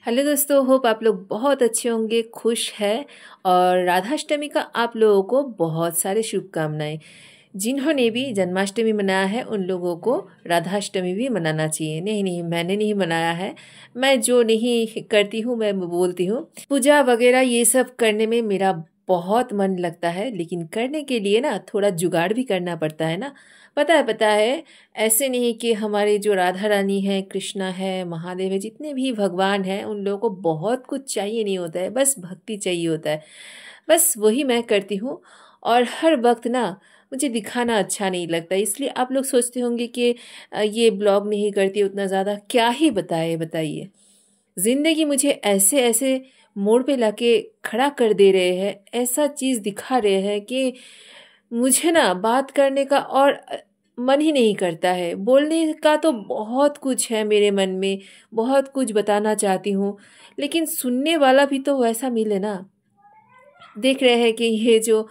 Hello दोस्तों, hope आप लोग बहुत अच्छे होंगे, खुश हैं। और राधाष्टमी का आप लोगों को बहुत सारे शुभकामनाएं। जिन्होंने भी जन्माष्टमी मनाया है उन लोगों को राधाष्टमी भी मनाना चाहिए। नहीं नहीं, मैंने नहीं मनाया है। मैं जो नहीं करती हूँ मैं बोलती हूँ। पूजा वगैरह ये सब करने में मेरा बहुत मन लगता है, लेकिन करने के लिए ना थोड़ा जुगाड़ भी करना पड़ता है ना। पता है। ऐसे नहीं कि हमारे जो राधा रानी है, कृष्णा है, महादेव है, जितने भी भगवान हैं उन लोगों को बहुत कुछ चाहिए नहीं होता है, बस भक्ति चाहिए होता है। बस वही मैं करती हूँ। और हर वक्त ना मुझे दिखाना अच्छा नहीं लगता, इसलिए आप लोग सोचते होंगे कि ये ब्लॉग नहीं करती उतना ज़्यादा, क्या ही बताइए। ज़िंदगी मुझे ऐसे ऐसे मोड़ पे लाके खड़ा कर दे रहे हैं, ऐसा चीज़ दिखा रहे हैं कि मुझे ना बात करने का और मन ही नहीं करता है। बोलने का तो बहुत कुछ है मेरे मन में, बहुत कुछ बताना चाहती हूँ, लेकिन सुनने वाला भी तो वैसा मिले ना। देख रहे हैं कि ये जो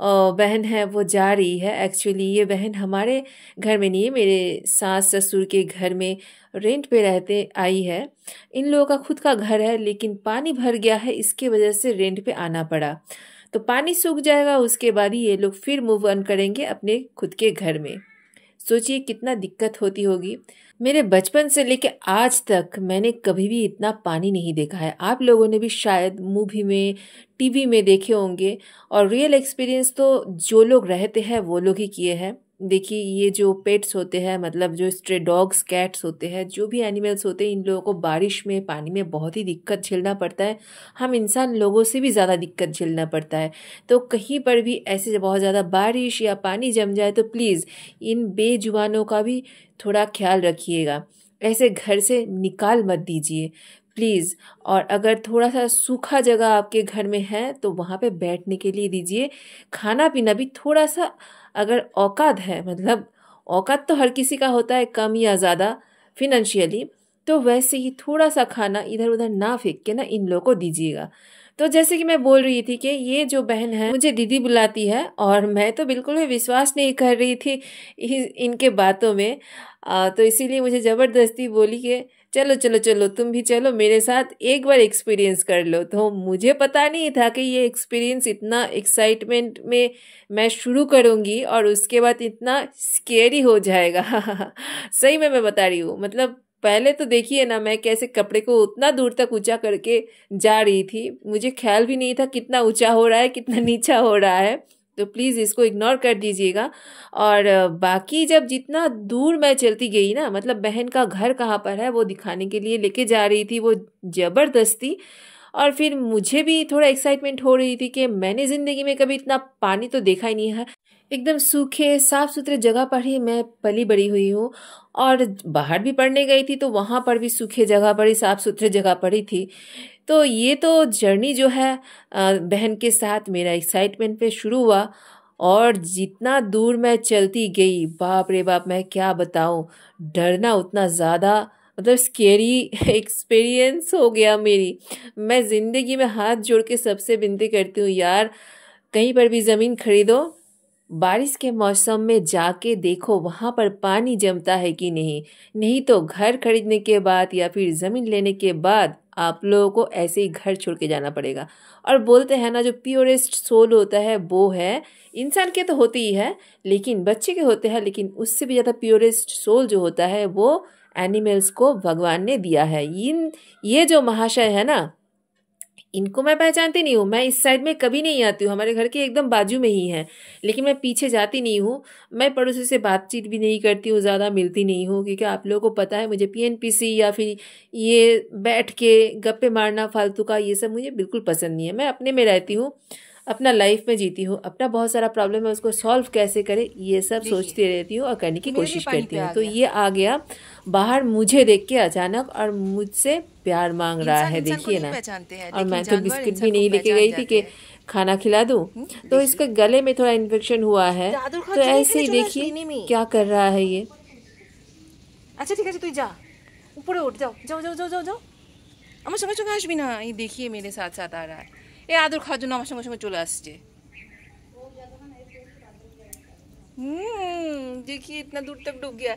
बहन है वो जा रही है। एक्चुअली ये बहन हमारे घर में नहीं है, मेरे सास ससुर के घर में रेंट पे रहते आई है। इन लोगों का खुद का घर है, लेकिन पानी भर गया है, इसके वजह से रेंट पे आना पड़ा। तो पानी सूख जाएगा, उसके बाद ही ये लोग फिर मूव ऑन करेंगे अपने खुद के घर में। सोचिए कितना दिक्कत होती होगी। मेरे बचपन से लेके आज तक मैंने कभी भी इतना पानी नहीं देखा है। आप लोगों ने भी शायद मूवी में, टीवी में देखे होंगे, और रियल एक्सपीरियंस तो जो लोग रहते हैं वो लोग ही किए हैं। देखिए, ये जो पेट्स होते हैं, मतलब जो स्ट्रे डॉग्स, कैट्स होते हैं, जो भी एनिमल्स होते हैं, इन लोगों को बारिश में, पानी में बहुत ही दिक्कत झेलना पड़ता है। हम इंसान लोगों से भी ज़्यादा दिक्कत झेलना पड़ता है। तो कहीं पर भी ऐसे बहुत ज़्यादा बारिश या पानी जम जाए तो प्लीज़ इन बेजुबानों का भी थोड़ा ख्याल रखिएगा। ऐसे घर से निकाल मत दीजिए प्लीज़। और अगर थोड़ा सा सूखा जगह आपके घर में है तो वहाँ पे बैठने के लिए दीजिए। खाना पीना भी थोड़ा सा, अगर औकात है, मतलब औकात तो हर किसी का होता है, कम या ज़्यादा फिनंशियली, तो वैसे ही थोड़ा सा खाना इधर उधर ना फेंक के ना इन लोगों को दीजिएगा। तो जैसे कि मैं बोल रही थी कि ये जो बहन है मुझे दीदी बुलाती है, और मैं तो बिल्कुल भी विश्वास नहीं कर रही थी इनके बातों में। तो इसीलिए मुझे ज़बरदस्ती बोली कि चलो चलो चलो, तुम भी चलो मेरे साथ, एक बार एक्सपीरियंस कर लो। तो मुझे पता नहीं था कि ये एक्सपीरियंस इतना एक्साइटमेंट में मैं शुरू करूँगी और उसके बाद इतना स्केरी हो जाएगा। सही में मैं बता रही हूँ। मतलब पहले तो देखिए ना, मैं कैसे कपड़े को उतना दूर तक ऊंचा करके जा रही थी, मुझे ख्याल भी नहीं था कितना ऊंचा हो रहा है, कितना नीचा हो रहा है। तो प्लीज़ इसको इग्नोर कर दीजिएगा। और बाकी जब जितना दूर मैं चलती गई ना, मतलब बहन का घर कहाँ पर है वो दिखाने के लिए लेके जा रही थी वो ज़बरदस्ती। और फिर मुझे भी थोड़ा एक्साइटमेंट हो रही थी कि मैंने ज़िंदगी में कभी इतना पानी तो देखा ही नहीं है। एकदम सूखे साफ सुथरे जगह पर ही मैं पली बड़ी हुई हूँ। और बाहर भी पढ़ने गई थी तो वहाँ पर भी सूखे जगह पर ही, साफ सुथरे जगह पर ही थी। तो ये तो जर्नी जो है बहन के साथ मेरा एक्साइटमेंट पे शुरू हुआ। और जितना दूर मैं चलती गई, बाप रे बाप, मैं क्या बताऊँ, डरना उतना ज़्यादा, मतलब स्केरी एक्सपीरियंस हो गया मेरी। मैं ज़िंदगी में हाथ जोड़ के सबसे विनती करती हूँ यार, कहीं पर भी ज़मीन खरीदो, बारिश के मौसम में जाके देखो वहाँ पर पानी जमता है कि नहीं। नहीं तो घर खरीदने के बाद या फिर ज़मीन लेने के बाद आप लोगों को ऐसे ही घर छोड़ के जाना पड़ेगा। और बोलते हैं ना, जो प्योरेस्ट सोल होता है वो है, इंसान के तो होते ही है, लेकिन बच्चे के होते हैं, लेकिन उससे भी ज़्यादा प्योरेस्ट सोल जो होता है वो एनिमल्स को भगवान ने दिया है। ये जो महाशय है ना, इनको मैं पहचानती नहीं हूँ। मैं इस साइड में कभी नहीं आती हूँ, हमारे घर के एकदम बाजू में ही है, लेकिन मैं पीछे जाती नहीं हूँ। मैं पड़ोसी से बातचीत भी नहीं करती हूँ, ज़्यादा मिलती नहीं हूँ, क्योंकि आप लोगों को पता है मुझे पीएनपीसी या फिर ये बैठ के गप्पे मारना फालतू का, ये सब मुझे बिल्कुल पसंद नहीं है। मैं अपने में रहती हूँ, अपना लाइफ में जीती हूँ, अपना बहुत सारा प्रॉब्लम है उसको सॉल्व कैसे करे ये सब सोचती रहती हूँ और करने की कोशिश करती हूँ। तो ये आ गया बाहर मुझे देख के अचानक और मुझसे प्यार मांग रहा है, देखिए ना। और मैं तो बिस्किट भी नहीं लेके गई थी कि खाना खिला दूं। तो इसके गले में थोड़ा इन्फेक्शन हुआ है, तो ऐसे ही देखिए क्या कर रहा है ये। আচ্ছা ঠিক আছে, তুই যা, উপরে উঠ, যাও যাও যাও যাও যাও যাও, আমার সঙ্গে সঙ্গে আসবি না। এই देखिए मेरे साथ साथ आ रहा है, এ আদর খাওয়ার জন্য আমার সঙ্গে সঙ্গে চলে আসছে। देखिए इतना दूर तक डूब गया।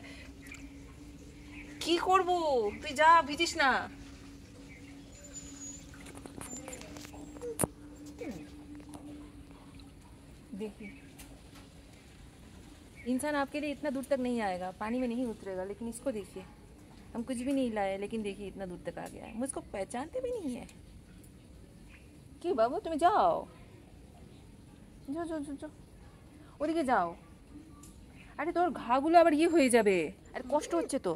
কি করব, তুই যা, ভিজিস না। देखिए, इंसान आपके लिए इतना दूर तक नहीं आएगा, पानी में नहीं उतरेगा, लेकिन इसको देखिए, हम कुछ भी नहीं लाए, लेकिन देखिए इतना दूर तक आ गया है। मुझको पहचानते भी नहीं है। क्यों बाबू, তুমি যাও, যাও যাও যাও যাও, ওদিকে যাও। আরে তোর ঘাগুলো আবার ইয়ে হয়ে যাবে, আরে কষ্ট হচ্ছে তো।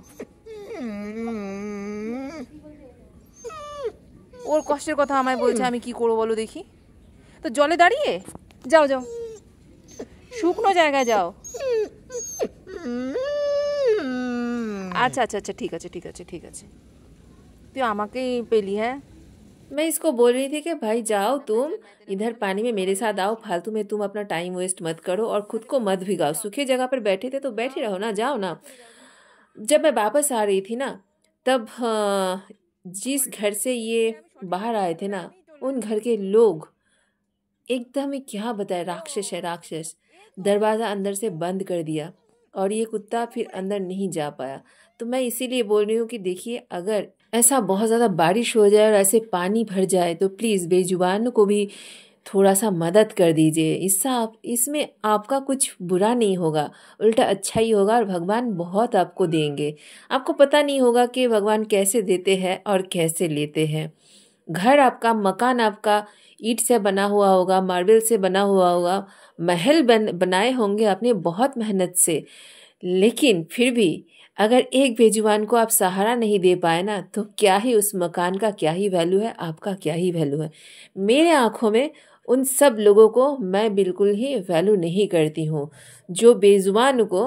ওর কষ্টের কথা আমায় বলছে, আমি কি করবো বলো দেখি। তো জলে দাঁড়িয়ে যাও, যাও শুকনো জায়গায় যাও। আচ্ছা আচ্ছা আচ্ছা, ঠিক আছে ঠিক আছে ঠিক আছে, তুই আমাকেই পেলি। হ্যাঁ, मैं इसको बोल रही थी कि भाई जाओ तुम इधर पानी में मेरे साथ आओ, फालतू में तुम अपना टाइम वेस्ट मत करो और खुद को मत भिगाओ। सूखे जगह पर बैठे थे तो बैठे रहो ना, जाओ ना। जब मैं वापस आ रही थी ना, तब जिस घर से ये बाहर आए थे ना, उन घर के लोग एकदम ही क्या बताए, राक्षस है राक्षस। दरवाज़ा अंदर से बंद कर दिया और ये कुत्ता फिर अंदर नहीं जा पाया। तो मैं इसीलिए बोल रही हूँ कि देखिए, अगर ऐसा बहुत ज़्यादा बारिश हो जाए और ऐसे पानी भर जाए तो प्लीज़ बेजुबान को भी थोड़ा सा मदद कर दीजिए। इसमें आपका कुछ बुरा नहीं होगा, उल्टा अच्छा ही होगा और भगवान बहुत आपको देंगे। आपको पता नहीं होगा कि भगवान कैसे देते हैं और कैसे लेते हैं। घर आपका, मकान आपका ईंट से बना हुआ होगा, मार्बल से बना हुआ होगा, महल बनाए होंगे आपने बहुत मेहनत से, लेकिन फिर भी अगर एक बेजुबान को आप सहारा नहीं दे पाए ना, तो क्या ही उस मकान का क्या ही वैल्यू है, आपका क्या ही वैल्यू है। मेरे आँखों में उन सब लोगों को मैं बिल्कुल ही वैल्यू नहीं करती हूँ जो बेजुबान को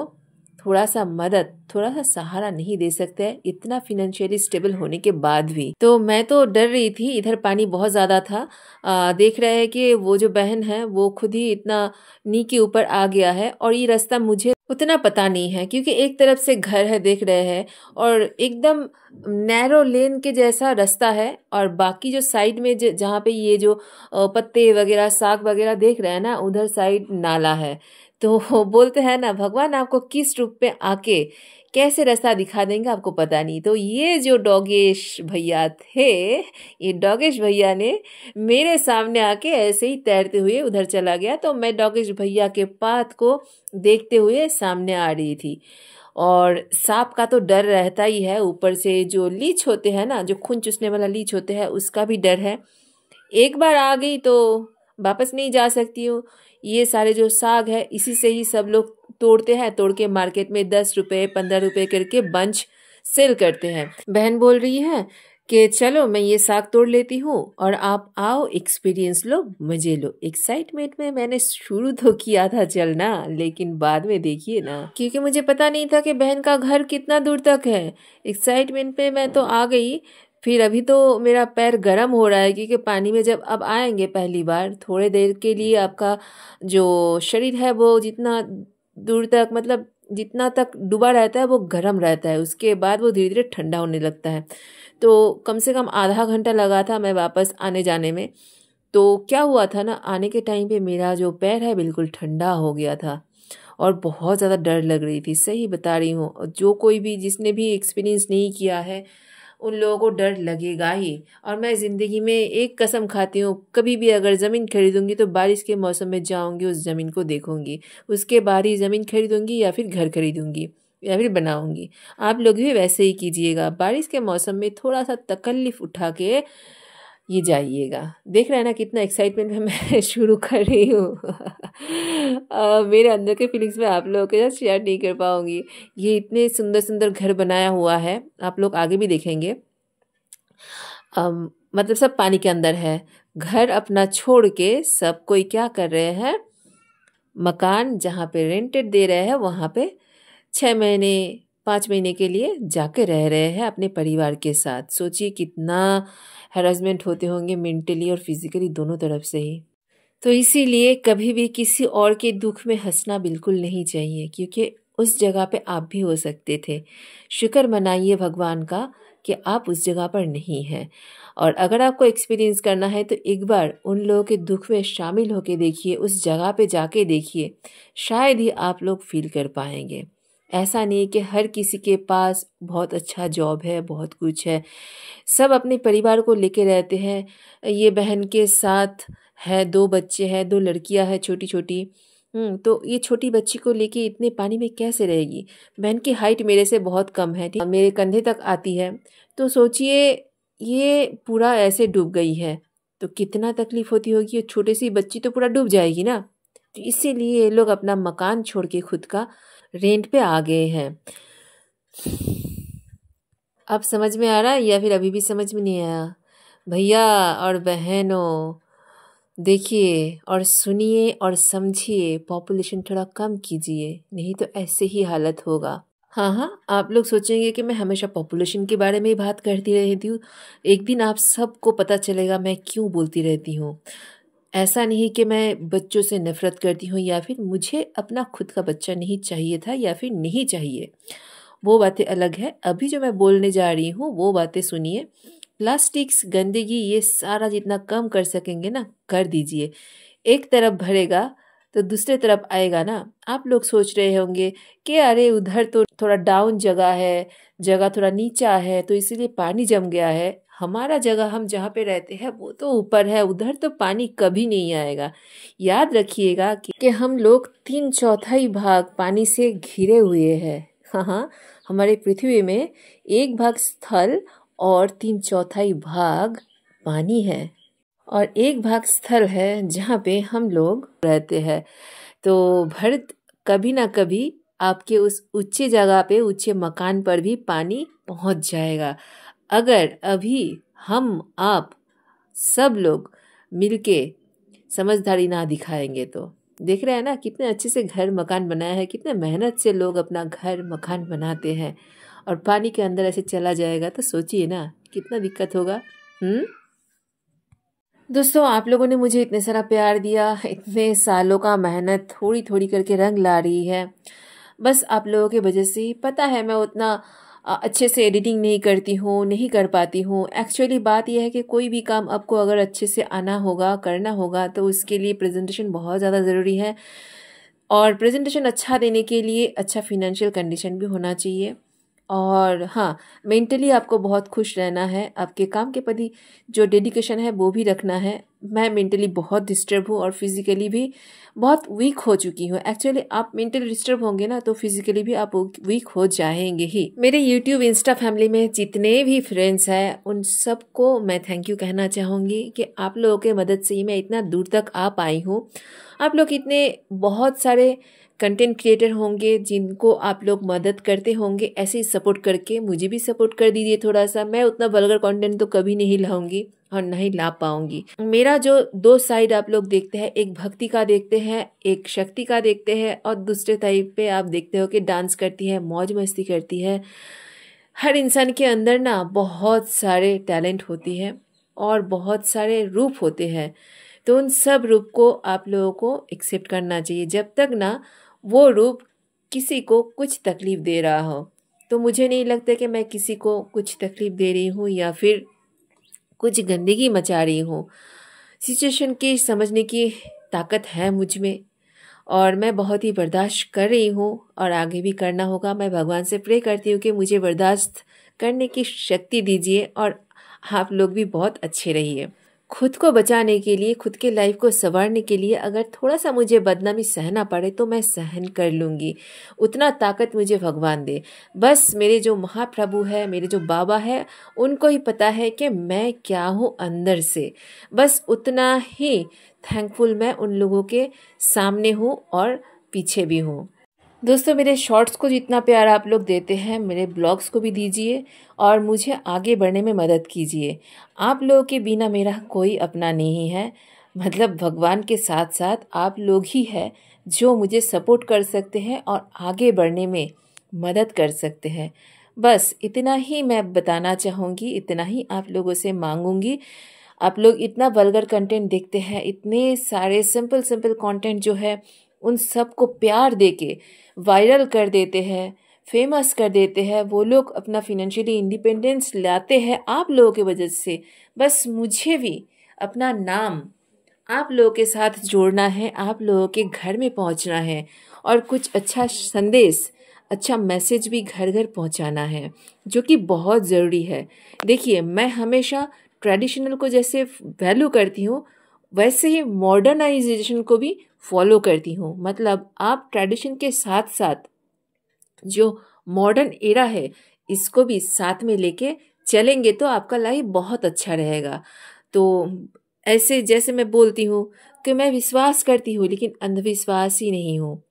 थोड़ा सा मदद, थोड़ा सा सहारा नहीं दे सकते हैं, इतना फिनेंशियली स्टेबल होने के बाद भी। तो मैं तो डर रही थी, इधर पानी बहुत ज़्यादा था। देख रहे हैं कि वो जो बहन है वो खुद ही इतना नी के ऊपर आ गया है और ये रास्ता मुझे उतना पता नहीं है, क्योंकि एक तरफ से घर है देख रहे हैं और एकदम नैरो लेन के जैसा रास्ता है, और बाकी जो साइड में जहाँ पे ये जो पत्ते वगैरह साग वगैरह देख रहे हैं ना, उधर साइड नाला है। तो बोलते हैं ना, भगवान आपको किस रूप में आके कैसे रास्ता दिखा देंगे आपको पता नहीं। तो ये जो डॉगेश भैया थे, ये डॉगेश भैया ने मेरे सामने आके ऐसे ही तैरते हुए उधर चला गया। तो मैं डॉगेश भैया के पाथ को देखते हुए सामने आ रही थी। और सांप का तो डर रहता ही है, ऊपर से जो लीच होते हैं ना, जो खून चूसने वाला लीच होते हैं, उसका भी डर है। एक बार आ गई तो वापस नहीं जा सकती हूँ। ये सारे जो साग है इसी से ही सब लोग तोड़ते हैं, तोड़ के मार्केट में 10 रुपये 15 रुपये करके बंच सेल करते हैं। बहन बोल रही है कि चलो मैं ये साग तोड़ लेती हूँ और आप आओ, एक्सपीरियंस लो, मजे लो। एक्साइटमेंट में मैंने शुरू तो किया था चलना, लेकिन बाद में देखिए ना, क्योंकि मुझे पता नहीं था कि बहन का घर कितना दूर तक है। एक्साइटमेंट पे मैं तो आ गई, फिर अभी तो मेरा पैर गर्म हो रहा है, क्योंकि पानी में जब अब आएंगे पहली बार, थोड़े देर के लिए आपका जो शरीर है वो जितना दूर तक, मतलब जितना तक डूबा रहता है वो गर्म रहता है, उसके बाद वो धीरे धीरे ठंडा होने लगता है। तो कम से कम आधा घंटा लगा था मैं वापस आने जाने में। तो क्या हुआ था ना, आने के टाइम पे मेरा जो पैर है बिल्कुल ठंडा हो गया था और बहुत ज़्यादा डर लग रही थी। सही बता रही हूँ, जो कोई भी जिसने भी एक्सपीरियंस नहीं किया है उन लोगों को डर लगेगा ही। और मैं ज़िंदगी में एक कसम खाती हूँ, कभी भी अगर ज़मीन खरीदूंगी तो बारिश के मौसम में जाऊंगी, उस ज़मीन को देखूंगी, उसके बाद ही ज़मीन खरीदूंगी या फिर घर खरीदूंगी या फिर बनाऊंगी। आप लोग भी वैसे ही कीजिएगा, बारिश के मौसम में थोड़ा सा तकल्लिफ उठा के ये जाइएगा। देख रहे हैं ना कितना एक्साइटमेंट में मैं शुरू कर रही हूँ। मेरे अंदर के फीलिंग्स में आप लोगों के साथ शेयर नहीं कर पाऊँगी। ये इतने सुंदर सुंदर घर बनाया हुआ है, आप लोग आगे भी देखेंगे। मतलब सब पानी के अंदर है। घर अपना छोड़ के सब कोई क्या कर रहे हैं, मकान जहाँ पे रेंटेड दे रहे हैं वहाँ पे 6 महीने 5 महीने के लिए जाके रह रहे हैं अपने परिवार के साथ। सोचिए कितना हैरेसमेंट होते होंगे मेंटली और फिजिकली दोनों तरफ से ही। तो इसीलिए कभी भी किसी और के दुख में हंसना बिल्कुल नहीं चाहिए, क्योंकि उस जगह पे आप भी हो सकते थे। शुक्र मनाइए भगवान का कि आप उस जगह पर नहीं हैं। और अगर आपको एक्सपीरियंस करना है तो एक बार उन लोगों के दुख में शामिल होके देखिए, उस जगह पे जाके देखिए, शायद ही आप लोग फील कर पाएंगे। ऐसा नहीं कि हर किसी के पास बहुत अच्छा जॉब है, बहुत कुछ है, सब अपने परिवार को लेके रहते हैं। ये बहन के साथ है 2 बच्चे हैं, 2 लड़कियां हैं छोटी छोटी, तो ये छोटी बच्ची को लेके इतने पानी में कैसे रहेगी। बहन की हाइट मेरे से बहुत कम है, ठीक, मेरे कंधे तक आती है। तो सोचिए ये पूरा ऐसे डूब गई है तो कितना तकलीफ होती होगी। ये छोटी सी बच्ची तो पूरा डूब जाएगी ना। तो इसीलिए ये लोग अपना मकान छोड़ के खुद का रेंट पे आ गए हैं। अब समझ में आ रहा है या फिर अभी भी समझ में नहीं आया? भैया और बहनों, देखिए और सुनिए और समझिए, पॉपुलेशन थोड़ा कम कीजिए, नहीं तो ऐसे ही हालत होगा। हाँ हाँ, आप लोग सोचेंगे कि मैं हमेशा पॉपुलेशन के बारे में ही बात करती रहती हूँ। एक दिन आप सबको पता चलेगा मैं क्यों बोलती रहती हूँ। ऐसा नहीं कि मैं बच्चों से नफरत करती हूँ या फिर मुझे अपना खुद का बच्चा नहीं चाहिए था या फिर नहीं चाहिए, वो बातें अलग है। अभी जो मैं बोलने जा रही हूँ वो बातें सुनिए। प्लास्टिक्स, गंदगी, ये सारा जितना कम कर सकेंगे ना कर दीजिए। एक तरफ भरेगा तो दूसरे तरफ आएगा ना। आप लोग सोच रहे होंगे कि अरे उधर तो थोड़ा डाउन जगह है, जगह थोड़ा नीचा है तो इसीलिए पानी जम गया है। हमारा जगह, हम जहाँ पे रहते हैं वो तो ऊपर है, उधर तो पानी कभी नहीं आएगा। याद रखिएगा कि हम लोग 3/4 भाग पानी से घिरे हुए हैं। हाँ, हमारे पृथ्वी में 1 भाग स्थल और 3/4 भाग पानी है और 1 भाग स्थल है जहाँ पे हम लोग रहते हैं। तो भरत कभी ना कभी आपके उस ऊंचे जगह पे, ऊंचे मकान पर भी पानी पहुंच जाएगा। अगर अभी हम आप सब लोग मिलके समझदारी ना दिखाएंगे तो। देख रहे हैं ना कितने अच्छे से घर मकान बनाया है, कितने मेहनत से लोग अपना घर मकान बनाते हैं और पानी के अंदर ऐसे चला जाएगा तो सोचिए ना कितना दिक्कत होगा। दोस्तों, आप लोगों ने मुझे इतने सारा प्यार दिया, इतने सालों का मेहनत थोड़ी थोड़ी करके रंग ला रही है। बस आप लोगों की वजह से ही। पता है मैं उतना अच्छे से एडिटिंग नहीं करती हूँ, नहीं कर पाती हूँ। एक्चुअली बात यह है कि कोई भी काम आपको अगर अच्छे से आना होगा, करना होगा, तो उसके लिए प्रेजेंटेशन बहुत ज़्यादा ज़रूरी है। और प्रेजेंटेशन अच्छा देने के लिए अच्छा फिनेंशियल कंडीशन भी होना चाहिए। और हाँ, मेंटली आपको बहुत खुश रहना है, आपके काम के प्रति जो डेडिकेशन है वो भी रखना है। मैं मेंटली बहुत डिस्टर्ब हूँ और फिजिकली भी बहुत वीक हो चुकी हूँ। एक्चुअली आप मेंटली डिस्टर्ब होंगे ना तो फिजिकली भी आप वीक हो जाएंगे ही। मेरे यूट्यूब इंस्टा फैमिली में जितने भी फ्रेंड्स हैं उन सबको मैं थैंक यू कहना चाहूँगी कि आप लोगों के मदद से ही मैं इतना दूर तक आ पाई हूँ। आप लोग इतने बहुत सारे कंटेंट क्रिएटर होंगे जिनको आप लोग मदद करते होंगे, ऐसे ही सपोर्ट करके मुझे भी सपोर्ट कर दीजिए थोड़ा सा। मैं उतना वल्गर कंटेंट तो कभी नहीं लाऊंगी और नहीं ला पाऊंगी। मेरा जो 2 साइड आप लोग देखते हैं, एक भक्ति का देखते हैं, एक शक्ति का देखते हैं, और दूसरे टाइप पे आप देखते हो कि डांस करती है, मौज मस्ती करती है। हर इंसान के अंदर ना बहुत सारे टैलेंट होती है और बहुत सारे रूप होते हैं। तो उन सब रूप को आप लोगों को एक्सेप्ट करना चाहिए जब तक ना वो रूप किसी को कुछ तकलीफ दे रहा हो। तो मुझे नहीं लगता कि मैं किसी को कुछ तकलीफ दे रही हूँ या फिर कुछ गंदगी मचा रही हूँ। सिचुएशन की समझने की ताकत है मुझ में और मैं बहुत ही बर्दाश्त कर रही हूँ और आगे भी करना होगा। मैं भगवान से प्रे करती हूँ कि मुझे बर्दाश्त करने की शक्ति दीजिए और आप लोग भी बहुत अच्छे रहिए। खुद को बचाने के लिए, खुद के लाइफ को संवारने के लिए अगर थोड़ा सा मुझे बदनामी सहना पड़े तो मैं सहन कर लूँगी। उतना ताकत मुझे भगवान दे। बस मेरे जो महाप्रभु है, मेरे जो बाबा है, उनको ही पता है कि मैं क्या हूँ अंदर से। बस उतना ही थैंकफुल मैं उन लोगों के सामने हूँ और पीछे भी हूँ। दोस्तों, मेरे शॉर्ट्स को जितना प्यार आप लोग देते हैं मेरे ब्लॉग्स को भी दीजिए और मुझे आगे बढ़ने में मदद कीजिए। आप लोगों के बिना मेरा कोई अपना नहीं है। मतलब भगवान के साथ साथ आप लोग ही हैं जो मुझे सपोर्ट कर सकते हैं और आगे बढ़ने में मदद कर सकते हैं। बस इतना ही मैं बताना चाहूँगी, इतना ही आप लोगों से मांगूंगी। आप लोग इतना वल्गर कंटेंट देखते हैं, इतने सारे सिंपल सिंपल कंटेंट जो है उन सब को प्यार देके वायरल कर देते हैं, फेमस कर देते हैं। वो लोग अपना फिनेंशियली इंडिपेंडेंस लाते हैं आप लोगों की वजह से। बस मुझे भी अपना नाम आप लोगों के साथ जोड़ना है, आप लोगों के घर में पहुंचना है और कुछ अच्छा संदेश, अच्छा मैसेज भी घर घर पहुंचाना है, जो कि बहुत ज़रूरी है। देखिए, मैं हमेशा ट्रेडिशनल को जैसे वैल्यू करती हूँ, वैसे ही मॉडर्नाइजेशन को भी फॉलो करती हूँ। मतलब आप ट्रेडिशन के साथ साथ जो मॉडर्न एरा है इसको भी साथ में लेके चलेंगे तो आपका लाइफ बहुत अच्छा रहेगा। तो ऐसे जैसे मैं बोलती हूँ कि मैं विश्वास करती हूँ लेकिन अंधविश्वासी नहीं हूँ,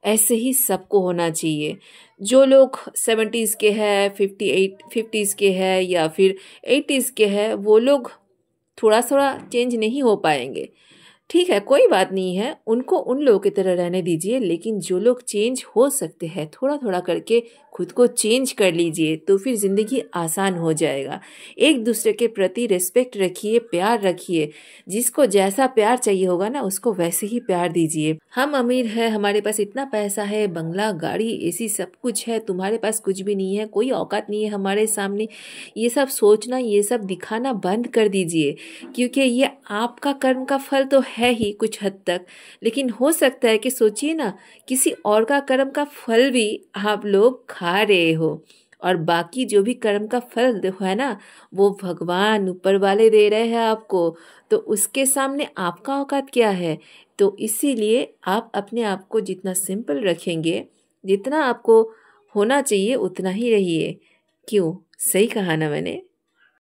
ऐसे ही सबको होना चाहिए। जो लोग 70s के हैं, 50s के हैं या फिर 80s के हैं, वो लोग थोड़ा थोड़ा चेंज नहीं हो पाएंगे। ठीक है, कोई बात नहीं है, उनको उन लोगों की तरह रहने दीजिए। लेकिन जो लोग चेंज हो सकते हैं, थोड़ा थोड़ा करके खुद को चेंज कर लीजिए तो फिर ज़िंदगी आसान हो जाएगा। एक दूसरे के प्रति रिस्पेक्ट रखिए, प्यार रखिए। जिसको जैसा प्यार चाहिए होगा ना उसको वैसे ही प्यार दीजिए। हम अमीर हैं, हमारे पास इतना पैसा है, बंगला, गाड़ी, एसी सब कुछ है, तुम्हारे पास कुछ भी नहीं है, कोई औकात नहीं है हमारे सामने। ये सब सोचना, ये सब दिखाना बंद कर दीजिए, क्योंकि ये आपका कर्म का फल तो है ही कुछ हद तक। लेकिन हो सकता है कि सोचिए ना, किसी और का कर्म का फल भी आप लोग खा रहे हो, और बाकी जो भी कर्म का फल है ना वो भगवान ऊपर वाले दे रहे हैं आपको। तो उसके सामने आपका औकात क्या है? तो इसीलिए आप अपने आप को जितना सिंपल रखेंगे, जितना आपको होना चाहिए उतना ही रहिए। क्यों? सही कहा ना मैंने?